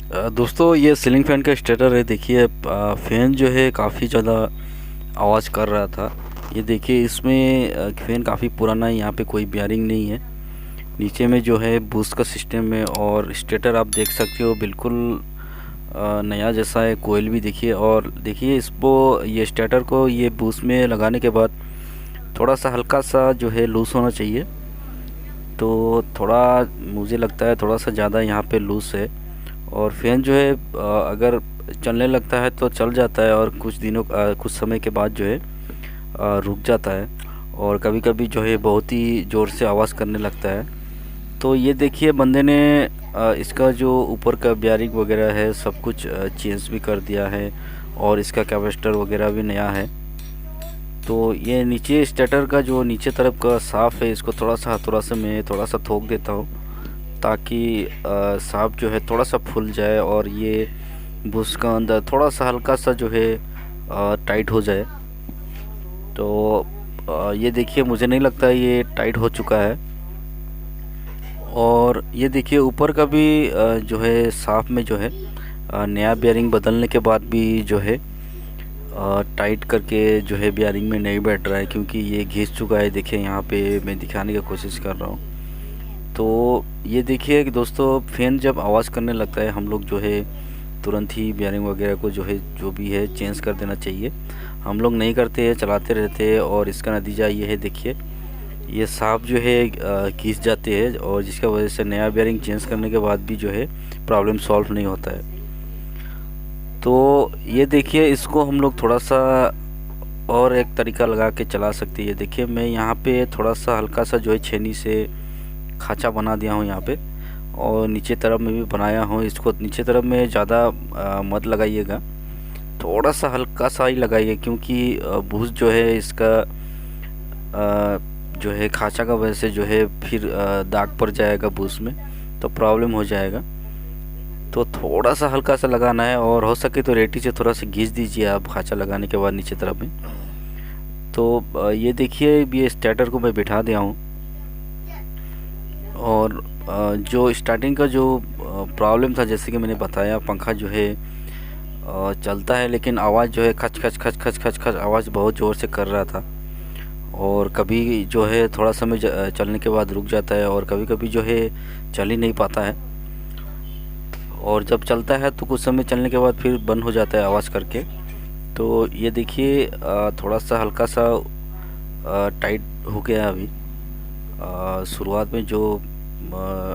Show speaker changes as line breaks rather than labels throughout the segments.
दोस्तों ये ceiling fan का स्टार्टर है। देखिए फ़ैन जो है काफ़ी ज़्यादा आवाज़ कर रहा था। ये देखिए इसमें फ़ैन काफ़ी पुराना है, यहाँ पे कोई बेयरिंग नहीं है। नीचे में जो है बूस्ट का सिस्टम है और स्टार्टर आप देख सकते हो बिल्कुल नया जैसा है। कोयल भी देखिए, और देखिए इसको ये स्टार्टर को ये बूस्ट में लगाने के बाद थोड़ा सा हल्का सा जो है लूज़ होना चाहिए। तो थोड़ा मुझे लगता है थोड़ा सा ज़्यादा यहाँ पे लूज़ है। और फ़ैन जो है अगर चलने लगता है तो चल जाता है, और कुछ समय के बाद जो है रुक जाता है, और कभी-कभी जो है बहुत ही ज़ोर से आवाज़ करने लगता है। तो ये देखिए बंदे ने इसका जो ऊपर का बेयरिंग वगैरह है सब कुछ चेंज भी कर दिया है, और इसका कैपेसिटर वगैरह भी नया है। तो ये नीचे स्टार्टर का जो नीचे तरफ का साफ़ है, इसको थोड़ा सा हथौड़ा से मैं थोड़ा सा ठोक देता हूँ, ताकि साँप जो है थोड़ा सा फूल जाए और ये बुश का अंदर थोड़ा सा हल्का सा जो है टाइट हो जाए। तो ये देखिए मुझे नहीं लगता ये टाइट हो चुका है। और ये देखिए ऊपर का भी जो है साफ में जो है नया बेयरिंग बदलने के बाद भी जो है टाइट करके जो है बेयरिंग में नहीं बैठ रहा है, क्योंकि ये घिस चुका है। देखिए यहाँ पे मैं दिखाने की कोशिश कर रहा हूँ। तो ये देखिए कि दोस्तों फ़ैन जब आवाज़ करने लगता है, हम लोग जो है तुरंत ही बेयरिंग वगैरह को जो है जो भी है चेंज कर देना चाहिए। हम लोग नहीं करते हैं, चलाते रहते हैं, और इसका नतीजा ये है। देखिए ये सांप जो है खींच जाते हैं, और जिसका वजह से नया बेयरिंग चेंज करने के बाद भी जो है प्रॉब्लम सॉल्व नहीं होता है। तो ये देखिए इसको हम लोग थोड़ा सा और एक तरीका लगा के चला सकते हैं। देखिए मैं यहाँ पे थोड़ा सा हल्का सा जो है छेनी से खाँचा बना दिया हूँ यहाँ पे, और नीचे तरफ में भी बनाया हूँ। इसको नीचे तरफ में ज़्यादा मत लगाइएगा, थोड़ा सा हल्का सा ही लगाइए, क्योंकि भूस जो है इसका जो है खाँचा का वजह से जो है फिर दाग पड़ जाएगा भूस में, तो प्रॉब्लम हो जाएगा। तो थोड़ा सा हल्का सा लगाना है, और हो सके तो रेती से थोड़ा सा घिस दीजिए आप खाँचा लगाने के बाद नीचे तरफ में। तो ये देखिए ये स्टार्टर को मैं बिठा दिया हूँ। और जो स्टार्टिंग का जो प्रॉब्लम था, जैसे कि मैंने बताया, पंखा जो है चलता है लेकिन आवाज़ जो है खच खच खच खच खच खच आवाज़ बहुत ज़ोर से कर रहा था। और कभी जो है थोड़ा समय चलने के बाद रुक जाता है, और कभी कभी जो है चल ही नहीं पाता है। और जब चलता है तो कुछ समय चलने के बाद फिर बंद हो जाता है आवाज़ करके। तो ये देखिए थोड़ा सा हल्का सा टाइट हो गया अभी। शुरुआत में जो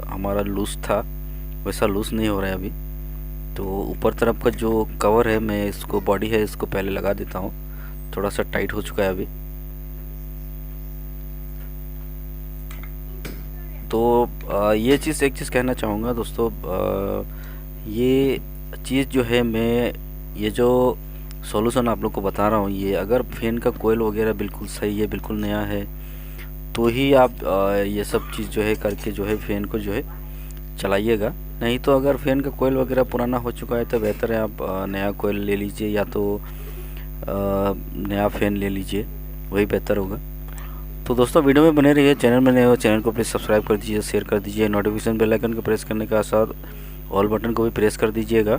हमारा लूज़ था वैसा लूज़ नहीं हो रहा है अभी। तो ऊपर तरफ का जो कवर है, मैं इसको बॉडी है इसको पहले लगा देता हूँ। थोड़ा सा टाइट हो चुका है अभी। तो ये चीज़ एक चीज़ कहना चाहूँगा दोस्तों, ये चीज़ जो है मैं ये जो सॉल्यूशन आप लोग को बता रहा हूँ, ये अगर फ़ैन का कोयल वगैरह बिल्कुल सही है, बिल्कुल नया है, तो ही आप ये सब चीज़ जो है करके जो है फ़ैन को जो है चलाइएगा। नहीं तो अगर फ़ैन का कोयल वगैरह पुराना हो चुका है तो बेहतर है आप नया कोयल ले लीजिए, या तो नया फ़ैन ले लीजिए, वही बेहतर होगा। तो दोस्तों वीडियो में बने रहिए। चैनल में नए हो चैनल को प्लीज़ सब्सक्राइब कर दीजिए, शेयर कर दीजिए, नोटिफिकेशन बेल आइकन को प्रेस करने के साथ ऑल बटन को भी प्रेस कर दीजिएगा,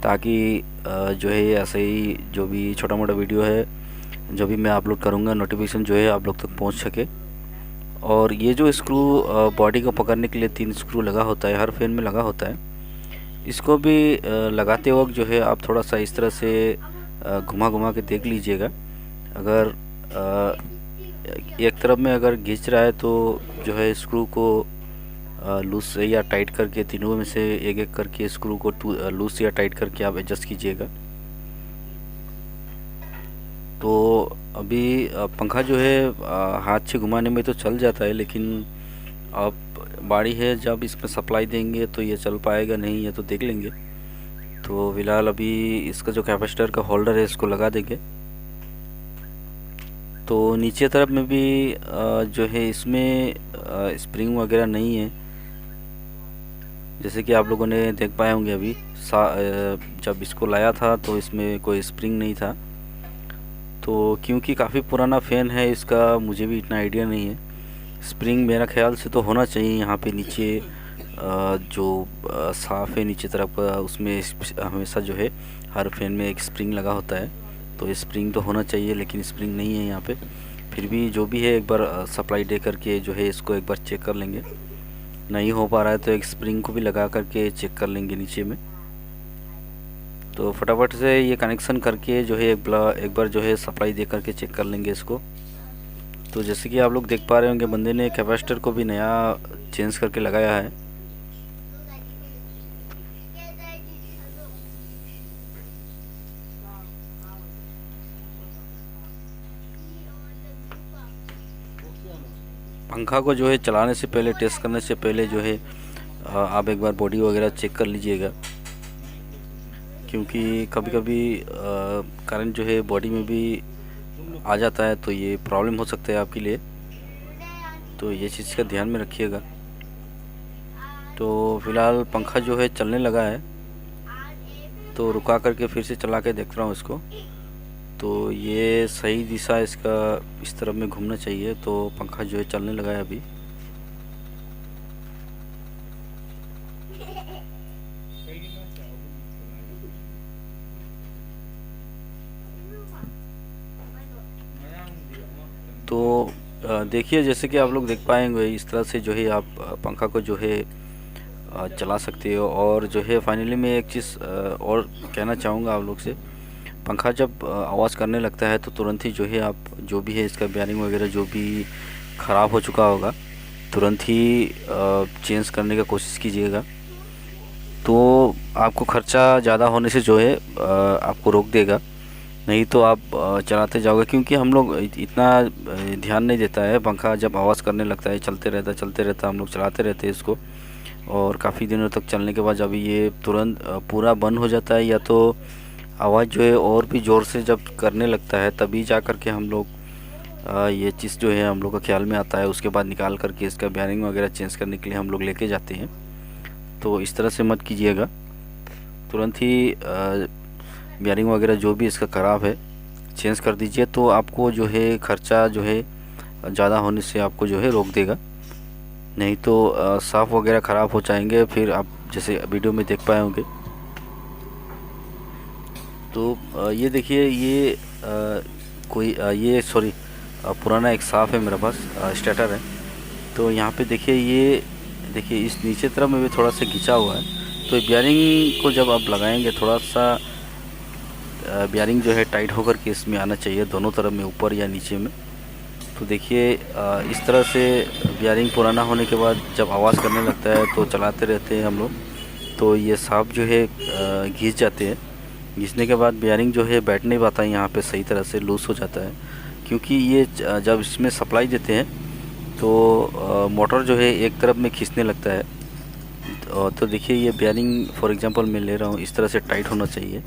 ताकि जो है ऐसे ही जो भी छोटा मोटा वीडियो है जो भी मैं अपलोड करूँगा, नोटिफिकेशन जो है आप लोग तक पहुँच सके। और ये जो स्क्रू बॉडी को पकड़ने के लिए 3 स्क्रू लगा होता है, हर फैन में लगा होता है। इसको भी लगाते वक्त जो है आप थोड़ा सा इस तरह से घुमा घुमा के देख लीजिएगा। अगर एक तरफ में अगर घिंच रहा है तो जो है स्क्रू को लूज या टाइट करके तीनों में से एक एक करके स्क्रू को लूज या टाइट करके आप एडजस्ट कीजिएगा। तो अभी पंखा जो है हाथ से घुमाने में तो चल जाता है, लेकिन अब बारी है जब इसमें सप्लाई देंगे तो ये चल पाएगा नहीं, ये तो देख लेंगे। तो फ़िलहाल अभी इसका जो कैपेसिटर का होल्डर है इसको लगा देंगे। तो नीचे तरफ में भी जो है इसमें स्प्रिंग वगैरह नहीं है, जैसे कि आप लोगों ने देख पाए होंगे अभी जब इसको लाया था तो इसमें कोई स्प्रिंग नहीं था। तो क्योंकि काफ़ी पुराना फ़ैन है इसका, मुझे भी इतना आइडिया नहीं है। स्प्रिंग मेरा ख्याल से तो होना चाहिए यहाँ पे नीचे जो साफ़ है नीचे तरफ का, उसमें हमेशा जो है हर फैन में एक स्प्रिंग लगा होता है। तो स्प्रिंग तो होना चाहिए, लेकिन स्प्रिंग नहीं है यहाँ पे। फिर भी जो भी है एक बार सप्लाई दे करके जो है इसको एक बार चेक कर लेंगे। नहीं हो पा रहा है तो एक स्प्रिंग को भी लगा करके चेक कर लेंगे नीचे में। तो फटाफट से ये कनेक्शन करके जो है एक बार जो है सप्लाई दे करके चेक कर लेंगे इसको। तो जैसे कि आप लोग देख पा रहे होंगे, बंदे ने कैपेसिटर को भी नया चेंज करके लगाया है। पंखा को जो है चलाने से पहले, टेस्ट करने से पहले जो है आप एक बार बॉडी वगैरह चेक कर लीजिएगा, क्योंकि कभी कभी करंट जो है बॉडी में भी आ जाता है, तो ये प्रॉब्लम हो सकता है आपके लिए। तो ये चीज़ का ध्यान में रखिएगा। तो फ़िलहाल पंखा जो है चलने लगा है, तो रुका करके फिर से चला के देख रहा हूँ इसको। तो ये सही दिशा इसका इस तरफ में घूमना चाहिए। तो पंखा जो है चलने लगा है अभी। तो देखिए, जैसे कि आप लोग देख पाएंगे, इस तरह से जो है आप पंखा को जो है चला सकते हो। और जो है फाइनली मैं एक चीज़ और कहना चाहूँगा आप लोग से। पंखा जब आवाज़ करने लगता है तो तुरंत ही जो है आप जो भी है इसका बेयरिंग वगैरह जो भी ख़राब हो चुका होगा, तुरंत ही चेंज करने का कोशिश कीजिएगा। तो आपको ख़र्चा ज़्यादा होने से जो है आपको रोक देगा। नहीं तो आप चलाते जाओगे, क्योंकि हम लोग इतना ध्यान नहीं देता है। पंखा जब आवाज़ करने लगता है चलते रहता, हम लोग चलाते रहते हैं इसको। और काफ़ी दिनों तक चलने के बाद जब ये तुरंत पूरा बंद हो जाता है, या तो आवाज़ जो है और भी ज़ोर से जब करने लगता है, तभी जा कर के हम लोग ये चीज़ जो है हम लोग का ख्याल में आता है। उसके बाद निकाल करके इसका बेयरिंग वगैरह चेंज करने के लिए हम लोग लेके जाते हैं। तो इस तरह से मत कीजिएगा, तुरंत ही बेयरिंग वगैरह जो भी इसका ख़राब है चेंज कर दीजिए। तो आपको जो है ख़र्चा जो है ज़्यादा होने से आपको जो है रोक देगा। नहीं तो साफ़ वगैरह ख़राब हो जाएंगे, फिर आप जैसे वीडियो में देख पाए होंगे। तो ये देखिए, ये कोई ये सॉरी पुराना एक साफ़ है मेरे पास, स्टार्टर है। तो यहाँ पे देखिए, ये देखिए इस नीचे तरफ में भी थोड़ा सा घिंचा हुआ है। तो बेयरिंग को जब आप लगाएंगे, थोड़ा सा बेयरिंग जो है टाइट होकर के इसमें आना चाहिए, दोनों तरफ में, ऊपर या नीचे में। तो देखिए इस तरह से बेयरिंग पुराना होने के बाद जब आवाज़ करने लगता है तो चलाते रहते हैं हम लोग, तो ये साफ़ जो है घिस जाते हैं। घिसने के बाद बेयरिंग जो है बैठ नहीं पाता है यहाँ पे सही तरह से, लूज़ हो जाता है। क्योंकि ये जब इसमें सप्लाई देते हैं तो मोटर जो है एक तरफ में खींचने लगता है। तो देखिए, ये बेयरिंग फॉर एग्जांपल मैं ले रहा हूँ, इस तरह से टाइट होना चाहिए।